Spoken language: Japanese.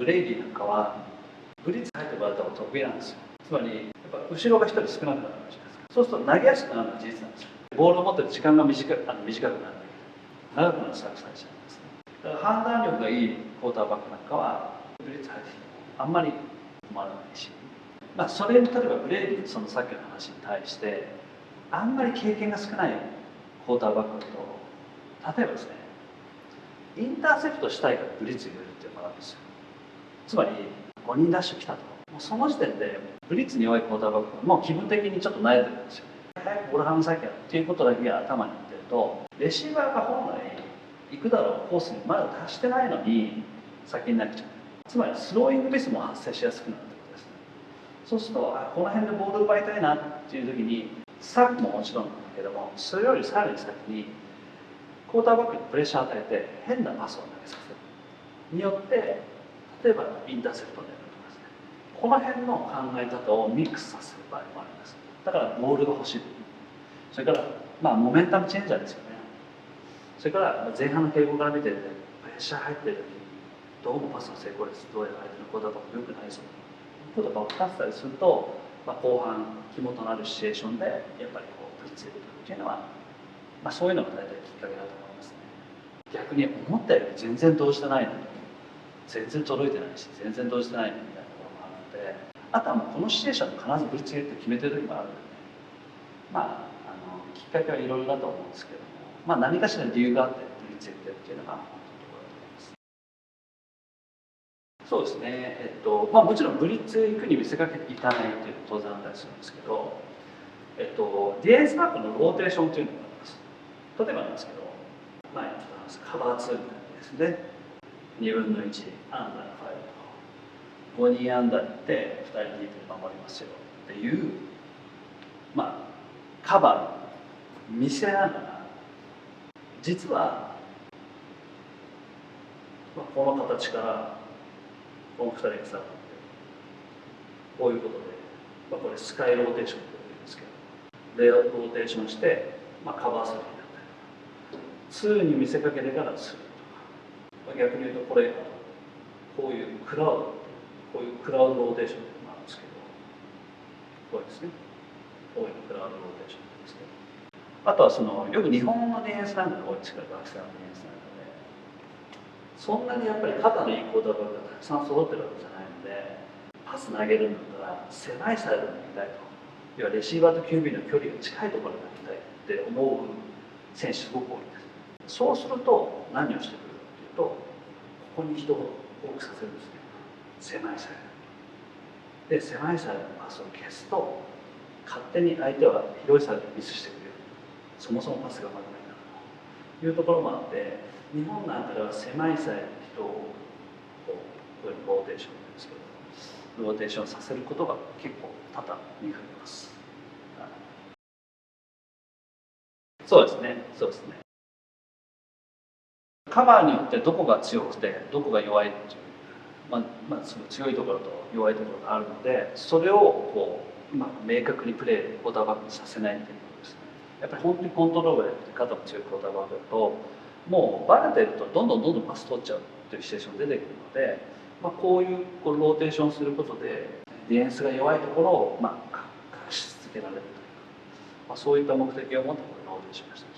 ブレイディなんかはブリッツ入ってもらった方が得意なんですよ。つまりやっぱ後ろが1人少なくなるじゃないですか。そうすると投げやすくなるのは事実なんですよ。ボールを持ってる時間が短くなるんだけど長くなるサークスにしちゃうんですね。だから判断力がいいクォーターバックなんかはブリッツ入ってきてもあんまり困らないし、それに例えばブレイディそのさっきの話に対してあんまり経験が少ないクォーターバックだと、例えばですね、インターセプトしたいからブリッツ入れるっていうのがあるんですよ。つまり5人ダッシュ来たと、もうその時点でブリッツに弱いクォーターバックはもう気分的にちょっと慣れてるんですよね。早くボール離さなきゃっていうことだけが頭に入ってると、レシーバーが本来行くだろうコースにまだ達してないのに先に投げちゃう。つまりスローイングミスも発生しやすくなるってことですね。そうするとこの辺でボール奪いたいなっていう時にサックももちろんなんだけども、それよりさらに先にクォーターバックにプレッシャーを与えて変なパスを投げさせるによって、例えばインターセプトを狙うとかですね、この辺の考え方をミックスさせる場合もあります。だからボールが欲しい。それからモメンタムチェンジャーですよね。それから前半の傾向から見て、プレッシャー入ってる時にどうもパスの成功率どうやら相手のクォーターバック良くないぞということが分かったりすると、後半肝となるシチュエーションでやっぱりブリッツ入れるっていうのは、そういうのが大体きっかけだと思いますね。逆に思ったより全然動じてないのに、全然届いてないし全然動じてないのみたいなところもあるので、あとはもうこのシチュエーションで必ずブリッツ入れるって決めてる時もあるので、きっかけはいろいろだと思うんですけども、何かしら理由があってブリッツ入れてるっていうのが本当のところだと思います。そうですね、もちろんブリッツ行くに見せかけていかないっていうのは当然あったりするんですけど、ディフェンスバックのローテーションというのがあります。例えばなんですけど、前にちょっと話すカバー2みたいなですね、2分の1アンダーの5と5人アンダーに行って2人ディープに守りますよっていうカバー見せながら、実は、この形からこの2人がさこういうことで、これスカイローテーションというんですけど、ローテーションして、カバー3になったりとか、2に見せかけてから3とか、逆に言うとこれこういうクラウド、こういうクラウドローテーションっていうのがあるんですけど、こうですね、こういうクラウドローテーションなんですけど、あとはよく日本のディフェンスなんかが多いですから、学生のディフェンスなんかで、そんなにやっぱり肩のいいクォーターバックがたくさん揃ってるわけじゃないので、パス投げるんだったら狭いサイドに投げたいと、要はレシーバーと QB の距離が近いところに投げたいって思う選手すごく多いです。そうすると何をしてくるかというと、ここに人を多くさせるんですね。狭いサイドで、狭いサイドのパスを消すと勝手に相手は広いサイドにミスしてくれる。そもそもパスがうまくないからというところもあって、日本なんかでは狭いサイドの人をこういうローテーションなんですけど、ローテーションさせることが結構多々見かけます。そうですね、そうですね。カバーによってどこが強くてどこが弱いっていう、その強いところと弱いところがあるので、それを明確にプレークォーターバックにさせないっていうことですね。やっぱり本当にコントロールが良くて肩も強いクォーターバックだと、もうバレてるとどんどんパス取っちゃうというシチュエーションが出てくるので、こういうローテーションすることでディフェンスが弱いところを隠し続けられるというか、そういった目的を持ってこれローテーションでした。